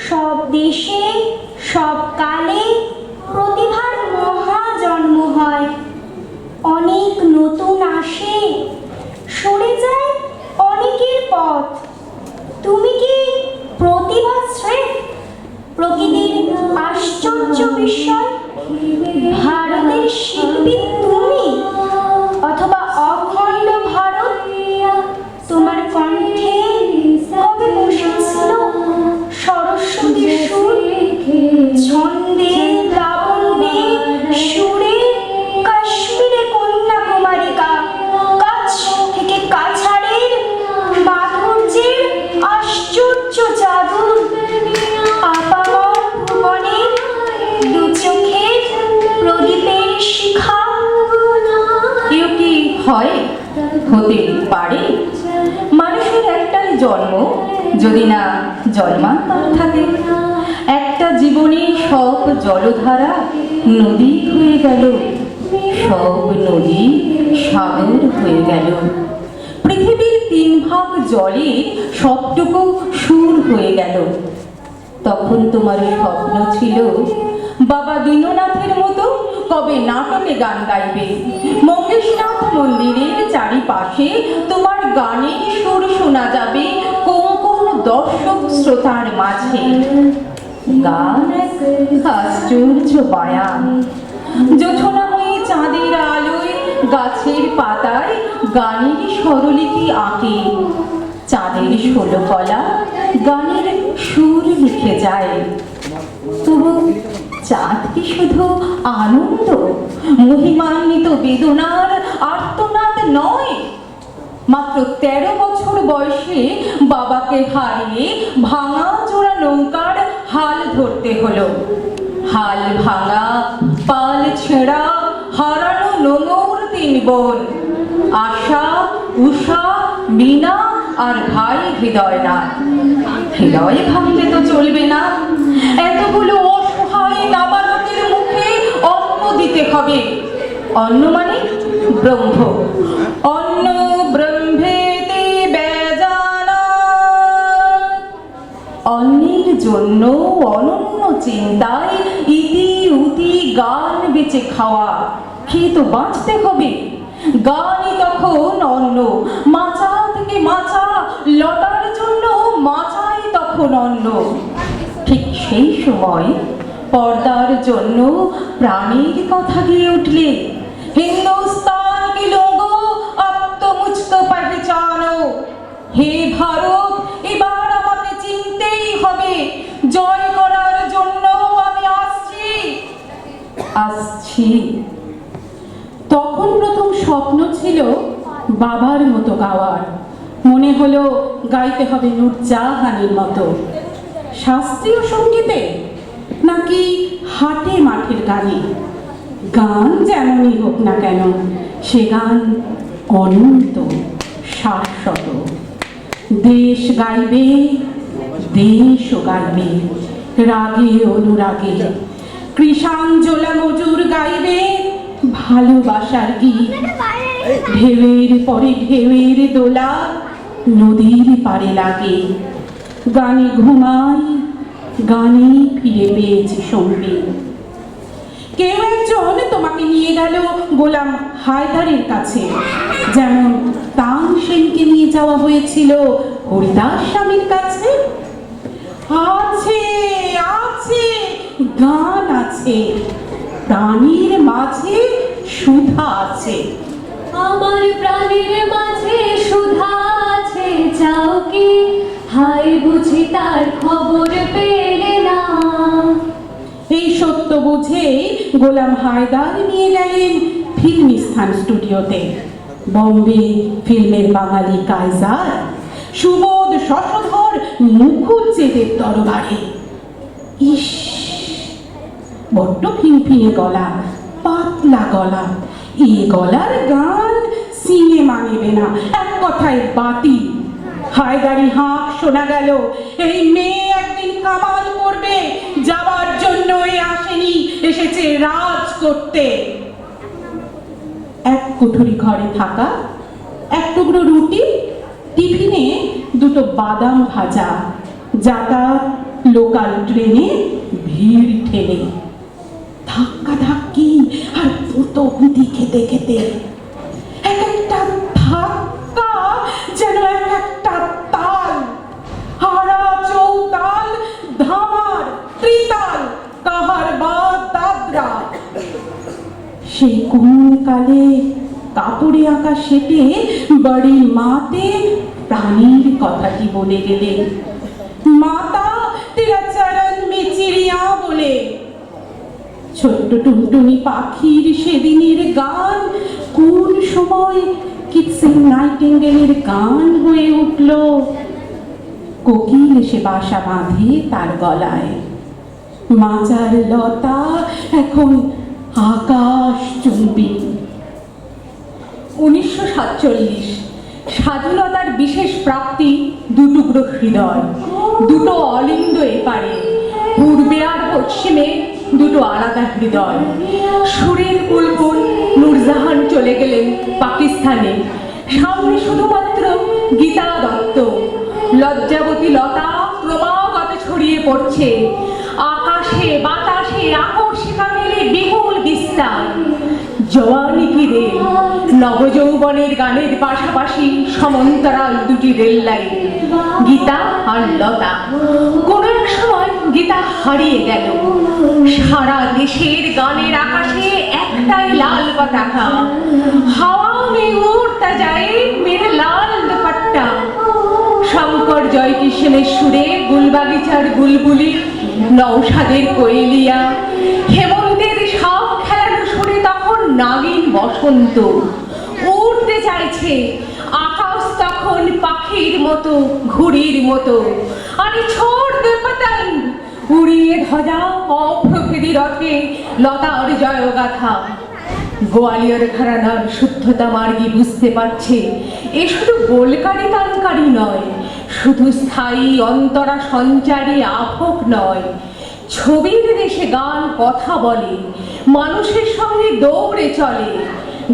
সব দেশে সব কালে প্রতিভার মহা জন্ম হয়। অনেক নতুন আসে, সরে যায় অনেকের পথ। তুমি কি প্রতিভা স্রেফ, প্রকৃতির আশ্চর্য বিস্ময়? ভারতের শিল্পী তুমি, অথবা অখণ্ড ভারত? তোমার কণ্ঠে কবে বসেছিল সরস্বতী সুর? ছন্দে লাবণ্যে সুরে কাশ্মীরে কন্যাকুমারিকা, কাছ থেকে কাছাড়ের মাধুর্যের আশ্চর্য জাদু। আপামর ভুবনের দু চোখের প্রদীপের শিখা। কেউ কি হয়, হতে পারে? মানুষের একটাই জন্ম, যদি না জন্মান্তর থাকে। একটা জীবনে সব জলধারা নদী হয়ে গেল, সব নদী সাগর হয়ে গেল। পৃথিবীর 3 ভাগ জলে সবটুকু সুর হয়ে গেল। তখন তোমার স্বপ্ন ছিল বাবা দীননাথের মতো কবে নাটকে গান গাইবে। মঙ্গেশনাথ মন্দিরের চারিপাশে তোমার গানের সুর শোনা যাবে কোন কোন দর্শক শ্রোতার মাঝে। গান এক আশ্চর্য বায়ান, জোছনা হয়ে চাঁদের আলোয় গাছের পাতায় গানের স্বরলিপি আঁকে। চাঁদের 16 কলা গানের সুর লিখে যায়। তবু চাঁদ কি শুধু আনন্দ, মহিমান্বিত বেদনার আর্তনাদ নয়? মাত্র 13 বছর বয়সে বাবাকে হারিয়ে ভাঙা চোরা নৌকার হাল ধরতে হলো। হাল ভাঙা, পাল ছেঁড়া, হারানো নোঙর 3 বোন, আশা, উষা, মীনা আর ভাই হৃদয়নাথ। হৃদয় ভাঙলে তো চলবে না, এতগুলো অসহায় নাবালকের মুখে অন্ন দিতে হবে। অন্ন মানে ব্রহ্ম। অন্ন ব্রহ্মেতে বেজানা। অন্নের জন্য অনন্য চিন্তায় ইতি উতি গান বেঁচে খাওয়া। খেয়ে তো বাঁচতে হবে। গানই তখন অন্ন, মাচা থেকে মাচা লটার জন্য মাচাই তখন অন্ন। ঠিক সেই সময় পর্দার জন্য প্রাণীর কথা গিয়ে উঠলে, হিন্দুস্তান কি লোগো আব তো মুঝকো পহচানো। হে ভারত, এবার আমাকে চিনতেই হবে, জয় করার জন্য আমি আসছি। তখন প্রথম স্বপ্ন ছিল বাবার মতো গাওয়ার। মনে হলো গাইতে হবে নূরজাহানের মতো। শাস্ত্রীয় সঙ্গীতে নাকি হাটে মাঠের গানে? গান যেমনই হোক না কেন, সে গান অনন্ত, শাশ্বত। দেশ গাইবে, দেশও গাইবে, রাগে অনুরাগে। কৃষাঞ্জলা মজুর গাইবে ভালোবাসার গীত। ঢেউয়ের পরে ঢেউয়ের দোলা নদীর পারে লাগে। গানে ঘুমাই, গানে ফিরে পেয়েছি সঙ্গীত। কেউ একজন তোমাকে নিয়ে গেল গোলাম হায়দারের কাছে, যেমন তানসেনকে নিয়ে যাওয়া হয়েছিল হরিদাস স্বামীর কাছে। আছে আছে গান আছে, প্রাণীর মাঝে সুধা আছে। আমার প্রাণীর মাঝে সুধা আছে, চাও কি হায় বুঝি তার খবর পেলে না। এই সত্য বুঝে গোলাম হায়দার নিয়ে গেলেন ফিল্মিস্তান স্টুডিওতে। বম্বে ফিল্মের বাঙালি কায়জার, সুবোধ শশধর মুখুজ্জেদের দরবারে। ইস, বড্ড ফিনফিনে গলা, পাতলা গলা। এই গলার গান সিনেমা নেবে না, এক কথায় বাতিল। হায়দারি হাঁক শোনা গেল, এই মেয়ে একদিন কামাল করবে, যাবার জন্যই আসেনি, এসেছে রাজ করতে। এক কুঠুরি ঘরে থাকা, এক টুকরো রুটি, টিফিনে 2 বাদাম ভাজা, যাতায়াত লোকাল ট্রেনে ভিড় ঠেলে, ধাক্কা ধাক্কি আর গুঁতি খেতে খেতে এক একটা ধাক্কা যেন এক একটা তাল, হারা চৌতাল, ধামার, ত্রিতাল, কাহার বা দাদরা। সেই কোন কালে কাপড়ে আঁকা সেটে বাড়ির মাতে প্রাণীর কথাটি বলে গেলে, মাতা তেরা চরণ মে চিড়িয়া বলে। ছোট্ট টুনটুনি পাখির সেদিনের গান কোন সময় কিটসেন নাইটিঙ্গেলের গান হয়ে উঠল। কোকিল এসে বাসা বাঁধে তার গলায়, মাচার লতা এখন আকাশ চুম্বি। 1947 স্বাধীনতার বিশেষ প্রাপ্তি দুটুকরো হৃদয়, দুটো অলিন্দ এপারে, পূর্বে আর পশ্চিমে দুটো আলাদা হৃদয়। সুরের বুলবুল নূরজাহান চলে গেলেন পাকিস্তানে, সামনে শুধুমাত্র গীতা দত্ত। লজ্জাবতী লতা ক্রমাগত ছড়িয়ে পড়ছে, আকাশে বাতাসে আকর্ষিকা মেলে বিপুল বিস্তার। জওয়ানি কি রেল, নবযৌবনের গানের পাশাপাশি সমান্তরাল দুটি রেল লাইন, গীতা আর লতা। কোন এক সময় গীতা হারিয়ে গেল। সারা দেশের গানের আকাশে একটাই লাল পতাকা, হাওয়া মে উড়তা যায় মেরে লাল দুপাট্টা। শঙ্কর জয়কিশনের সুরে গুলবাগিচার বুলবুলি, নওশাদের কোয়েলিয়া, হেমন্তের সব খেলানো সুরে তখন নাগিন বসন্ত। উড়তে চাইছে আকাশ তখন পাখির মতো, ঘুড়ির মতো। আরে ছোড় দে পতঙ্গ, উড়িয়ে ধ্বজা অপ্রকৃতি রথে লতার জয়গাথা। গোয়ালিয়র ঘরানার শুদ্ধতা মার্গী বুঝতে পারছে এ শুধু গোলকারি তানকারি নয়, শুধু স্থায়ী অন্তরা সঞ্চারী আভোগ নয়। ছবির দেশে গান কথা বলে, মানুষের সঙ্গে দৌড়ে চলে।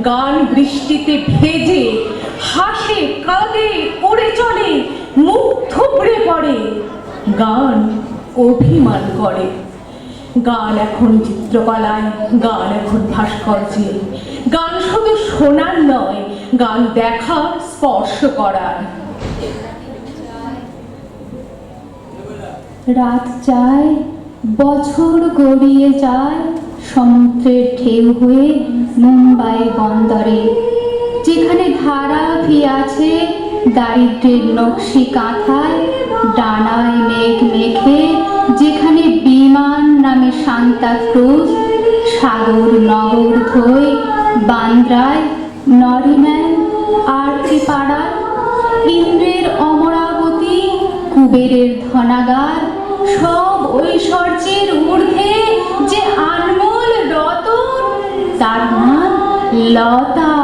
গান বৃষ্টিতে ভেজে, হাসে, কাঁদে, উড়ে চলে, মুখ থুবড়ে পড়ে। গান অভিমান করে। গান এখন চিত্রকলায়, গান এখন ভাস্কর্যে। গান শুধু শোনার নয়, গান দেখার, স্পর্শ করার। রাত যায়, বছর গড়িয়ে যায়, সমুদ্রের ঢেউ হয়ে মুম্বাই বন্দরে, যেখানে ধারা আছে দারিদ্রের নকশি কাঁথায়, ডানায় মেঘ মেঘে, যেখানে বিমান নামে সান্তা ক্রুজ, সাগর নগর ধোয় বান্দ্রায়, নরিম্যান আর পাড়ায়, ইন্দ্রের অমরাবতী, কুবেরের ধনাগার, সব ঐশ্বর্যের ঊর্ধ্বে যে আনমোল রতন, তার নাম লতা,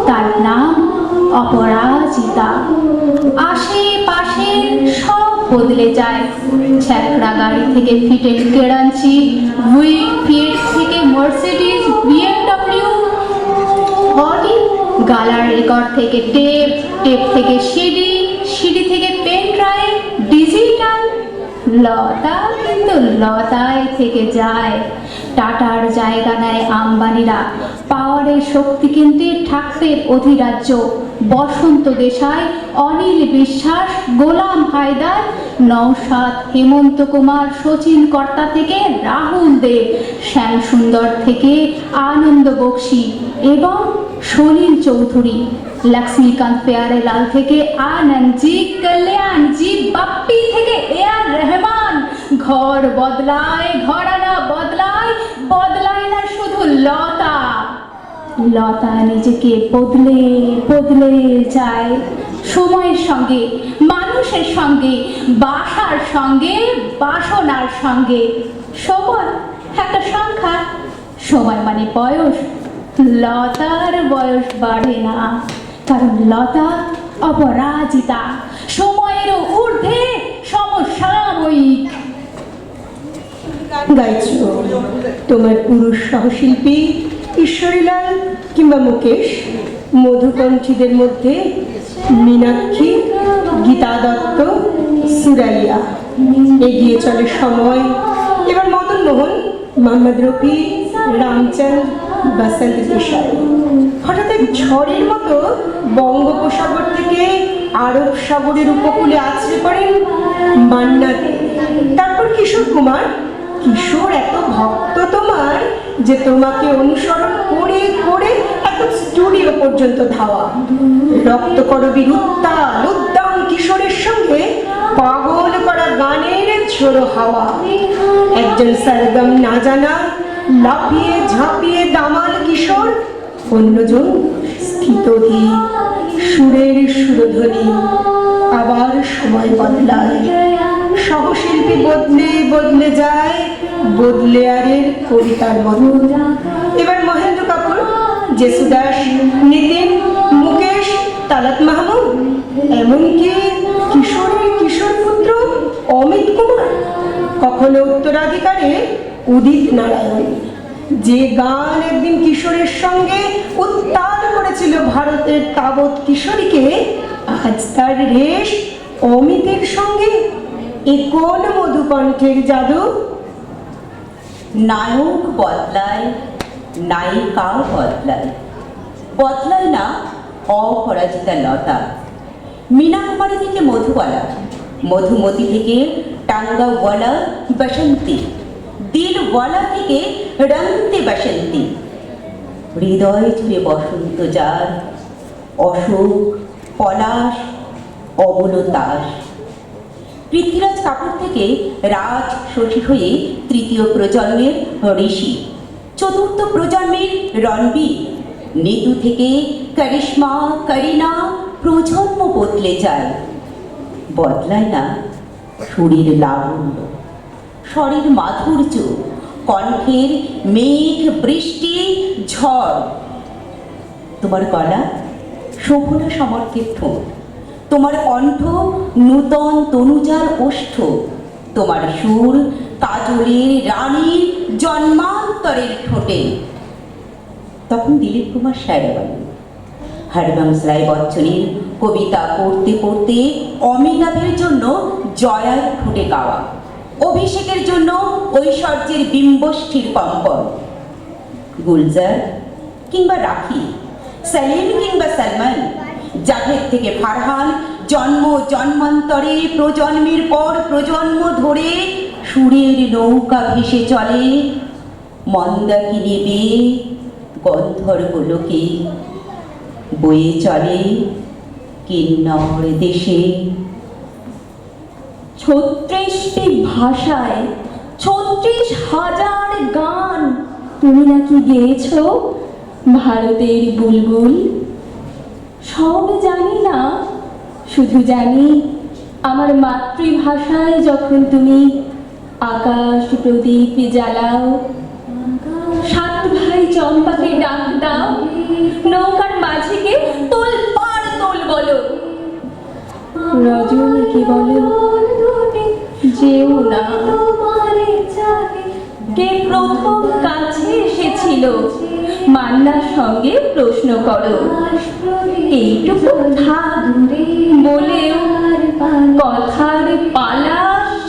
তার নাম অপরাজিতা। আশেপাশের সব বদলে যায়, ছ্যাঁকড়া গাড়ি থেকে ফিটেন কেরাঞ্চি, উইক ফিয়েট থেকে মার্সিডিজ, বিএমডব্লিউ, অডি, গালার রেকর্ড থেকে টেপ, টেপ থেকে সিডি, সিডি থেকে পেন ড্রাইভ, ডিজিটাল। লতা কিন্তু লতায় থেকে যায়। টাটার জায়গা নেয় আম্বানিরা, পাওয়ারের শক্তি কেন্দ্রে ঠাকরের অধিরাজ্য, বসন্ত দেশাই, অনিল বিশ্বাস, গোলাম হায়দার, নওশাদ, হেমন্ত কুমার, শচীন কর্তা থেকে রাহুল দেব, শ্যাম সুন্দর থেকে আনন্দ বক্সি এবং সলিল চৌধুরী, লক্ষ্মীকান্ত প্যারেলাল থেকে আনন্দজি, কল্যাণজি, বাপ্পি থেকে এআর রহমান। ঘর বদলায়, ঘরানা বদলায়, বদলায় না শুধু লতা। লতা নিজেকে বদলে বদলে যায়, সময়ের সঙ্গে, মানুষের সঙ্গে, বাসার সঙ্গে, বাসনার সঙ্গে। সময় একটা সংখ্যা, সময় মানে বয়স। লতার বয়স বাড়ে না, কারণ লতা অপরাজিতা, সময়ের ঊর্ধ্বে, সমসাময়িক। গাইছ তোমার পুরুষ সহশিল্পী ঈশ্বরীলাল কিংবা মুকেশ, মধুকণ্ঠীদের মধ্যে মীনাক্ষী, গীতা দত্ত, সুরাইয়া। এগিয়ে চলে সময়। এবার মদন মোহন, মোহাম্মদ রফি, রামচন্দ্র, বসন্ত দেশাই। হঠাৎ এক ঝড়ের মতো বঙ্গোপসাগর থেকে আরব সাগরের উপকূলে আছড়ে পড়েন মান্না দে। তারপর কিশোর কুমার। কিশোর এত ভক্ত তোমার যে তোমাকে অনুসরণ করে করে এত স্টুডিও পর্যন্ত ধাওয়া। রক্তকরবীর উত্তাল উদ্দাম কিশোরের সঙ্গে পাগল করা গানের ঝোড়ো হাওয়া। একজন সারগম না জানা লাফিয়ে ঝাঁপিয়ে দামাল কিশোর, অন্যজন স্থিতধীর সুরের সুরধ্বনি। আবার সময় বদলায়, সহশিল্পী বদলে বদলে যায় বদলেয়ারের কবিতার মতো। এবার মহেন্দ্র কাপুর, জেসুদাস, নিতিন, মুকেশ, তালাত মাহমুদ, এমনকি কিশোরের কিশোর পুত্র অমিত কুমার, কখনো উত্তরাধিকারে উদিত নারায়ণ। যে গান একদিন কিশোরের সঙ্গে উত্তাল করেছিল ভারতের তাবৎ কিশোরীকে, আজ তার রেশ অমিতের সঙ্গে। এ কোন মধুকণ্ঠের জাদু? নায়ক বদলায়, নায়িকাও বদলায়, বদলায় না অপরাজিতা লতা। মীনা কুমারী থেকে মধুবালা, মধুমতি থেকে টাঙ্গাওয়ালা বসন্তী, দিলওয়ালা থেকে রঙতে বসন্তী। হৃদয় জুড়ে বসন্ত যার, অশোক, পলাশ, অবলতাস। পৃথ্বীরাজ কাপুর থেকে রাজ শশী হয়ে তৃতীয় প্রজন্মের ঋষি, চতুর্থ প্রজন্মের রণবীর। নিতু থেকে করিশ্মা, করিনা, প্রজন্ম বদলে যায়। বদলায় না সুরের লাবণ্য, স্বরের মাধুর্য, কণ্ঠের মেঘ, বৃষ্টি, ঝড়। তোমার গলা শোভনা সমর্থের ঠোঁট, তোমার কণ্ঠ নূতন তনুজার ওষ্ঠ, তোমার সুর কাজলের রানীর জন্মান্তরের ঠোঁটে। তখন দিলীপ কুমার সায়রাবাবু হরিবংশ রায় বচ্চনের কবিতা পড়তে পড়তে অমিতাভের জন্য জয়ার ঠোঁটে গাওয়া, অভিষেকের জন্য ঐশ্বর্যের বিম্বষ্ঠীর কম্পন। গুলজার কিংবা রাখি, সেলিম কিংবা সলমন, জাভেদ থেকে ফারহান, জন্ম জন্মান্তরে প্রজন্মের পর প্রজন্ম ধরে সুরের নৌকা ভেসে চলে মন্দাকিনী বেয়ে গন্ধর্ব লোকে, বয়ে চলে কিন্নর দেশে। 36টি ভাষায় 36,000 গান তুমি নাকি গেয়েছ ভারতের বুলবুল। সব জানি না, শুধু জানি আমার মাতৃভাষায় যখন তুমি আকাশ প্রদীপ জ্বালাও, 7 ভাই চম্পাকে ডাক দাও, নৌকার মাঝিকে তোল পার তোল বলো, রজনীকে বলো যেও না। কে প্রথম কাছে এসেছিল মান্নার সঙ্গে প্রশ্ন করো, এইটুকু থাক বলেও কথার পালা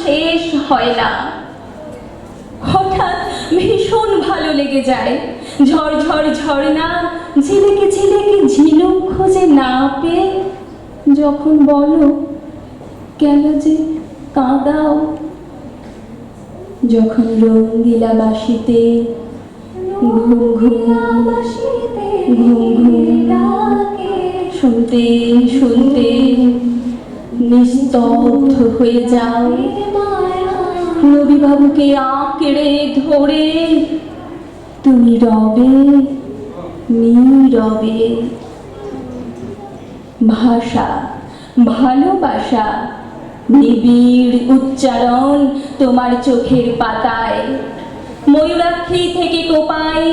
শেষ হয় না। হঠাৎ ভীষণ ভালো লেগে যায় ঝড় ঝড় ঝর্ণা, ঝিলেকে ঝিলেকে ঝিনুক খুঁজে না পেয়ে যখন বলো কেন যে কাঁদাও। যখন রঙ্গিলা বাসিতে ঘুম ঘুম ঘুম ঘুম শুনতে শুনতে নিস্তব্ধ হয়ে যাও, রবিবাবুকে আঁকড়ে ধরে তুমি রবে নীরবে। ভাষা, ভালোবাসা, নিবিড় উচ্চারণ তোমার চোখের পাতায়। ময়ূরাক্ষী থেকে কোপাই,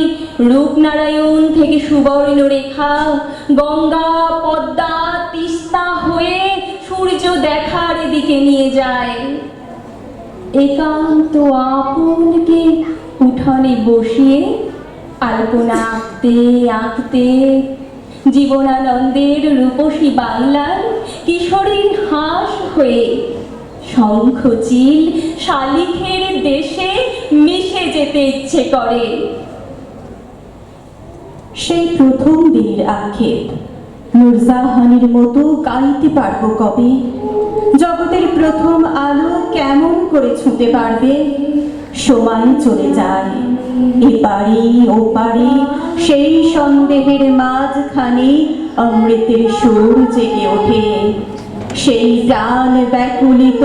রূপনারায়ণ থেকে সুবর্ণরেখা, গঙ্গা পদ্মা তিস্তা হয়ে সূর্য দেখার দিকে নিয়ে যায়। একান্ত আপনকে উঠোনে বসিয়ে আলপনা আঁকতে আঁকতে জীবনানন্দের রূপসী বাংলার কিশোরীর হাস হয়ে শঙ্খচিল শালিখের দেশে মিশে যেতে ইচ্ছে করে। সেই প্রথম দিনের আক্ষেপ, নূরজাহানের মতো গাইতে পারবো কবে? জগতের প্রথম আলো কেমন করে ছুঁতে পারবে? সময় চলে যায়, এপারে ওপারে সেই সন্দেহের মাঝখানে অমৃতের সুর জেগে ওঠে। সেই প্রাণ ব্যাকুলিত,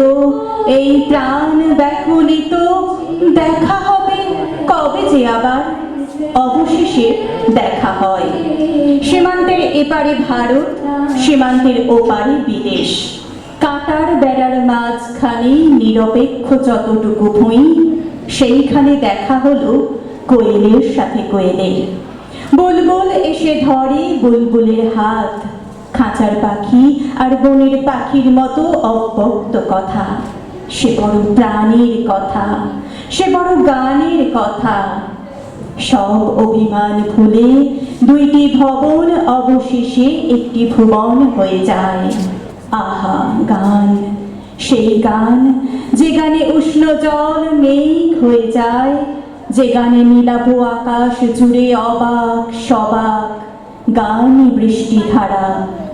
এই প্রাণ ব্যাকুলিত, দেখা হবে কবে যে আবার? অবশেষে দেখা হয়। সীমান্তের এপারে ভারত, সীমান্তের ওপারে বিদেশ। কাঁটার বেড়ার মাঝখানে নিরপেক্ষ যতটুকু ভুঁই, সেইখানে দেখা হলো কোয়েলের সাথে কোয়েলের। বুলবুল এসে ধরে বুলবুলের হাত, খাঁচার পাখি আর বনের পাখির মতো অব্যক্ত কথা। সে বড় প্রাণের কথা, সে বড় গানের কথা। সব অভিমান ভুলে দুইটি ভবন অবশেষে একটি ভুবন হয়ে যায়। আহা গান, সেই গান যে গানে উষ্ণ জল মেঘ হয়ে যায়, যে গানে নীলাভ আকাশ জুড়ে অবাক সবাক, গানই বৃষ্টিধারা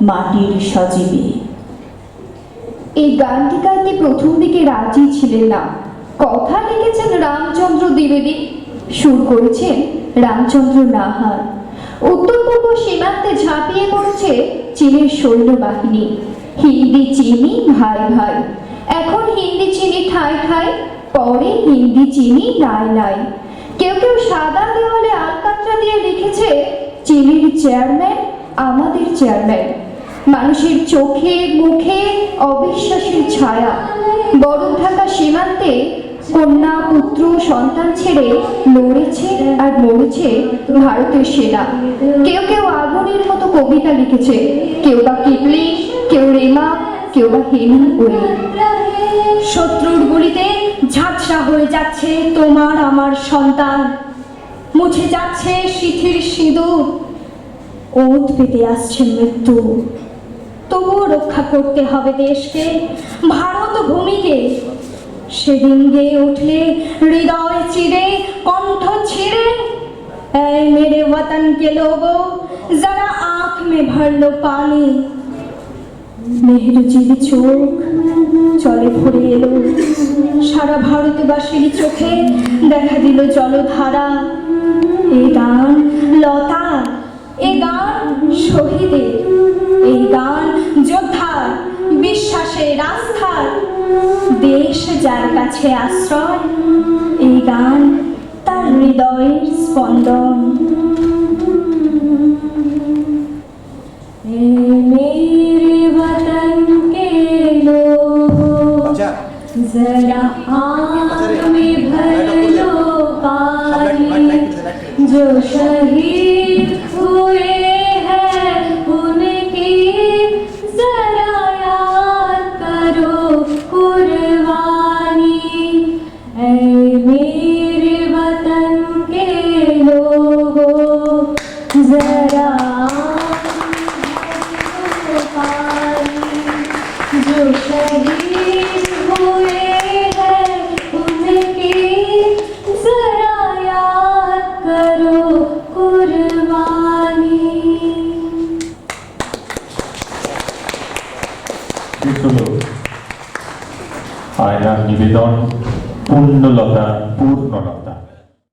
মাটির সজীবে। এই গানটি গাইতে প্রথম দিকে রাজি ছিলেন না। কথা লিখেছেন রামচন্দ্র দ্বিবেদী, সুর করেছেন রামচন্দ্র নাহার। উত্তর পূর্ব সীমান্তে ঝাঁপিয়ে পড়েছে চীনের সৈন্যবাহিনী। হিন্দি চিনি ভাই ভাই, এখন হিন্দি চিনি ঠাই ঠাই, পরে হিন্দি চিনি নাই নাই। কেউ কেউ সাদা দেওয়ালে আলকাতরা দিয়ে লিখেছে চীনের চেয়ারম্যান আমাদের চেয়ারম্যান। মানুষের চোখে মুখে অবিশ্বাসের ছায়া। বরফ ঢাকা সীমান্তে কন্যা পুত্র সন্তান ছেড়ে লড়েছে আর মরেছে ভারতের সেনা। কেউ কেউ আগুনের মতো কবিতা লিখেছে, কেউ বা কিপলিং, কেউ রেমা, কেউ বা হেমিংওয়ে। শত্রুর গুলিতে ঝাঁঝরা হয়ে যাচ্ছে তোমার আমার সন্তান, মুছে যাচ্ছে সিথির সিঁদুর, ওঁত পেতে আসছে মৃত্যু। তবুও রক্ষা করতে হবে দেশকে, ভারত ভূমিকে। সেদিন গেয়ে উঠলে হৃদয় চিরে, কণ্ঠ ছিঁড়ে, ऐ मेरे वतन के लोगों जरा आंख में भर लो पानी। মেহেরুজির চোখ জলে ভরে এলো, সারা ভারতবাসীর চোখে দেখা দিল জলধারা। এই গান লতা, এই গান শহীদের, এই গান যোদ্ধার, বিশ্বাসের আস্থার। দেশ যার কাছে আশ্রয়, এই গান তার হৃদয়ের স্পন্দন। मेरे वतन के लोग जरा आँख में भर लो पानी, जो शहीद हुए हैं उनकी जरा याद करो कुर्बानी। ऐ मेरे वतन के लोगों जरा जो शहीद हुए हैं उनकी जरा याद करो कुर्बानी। আয়নার নিবেদন পূর্ণলতা পূর্ণলতা।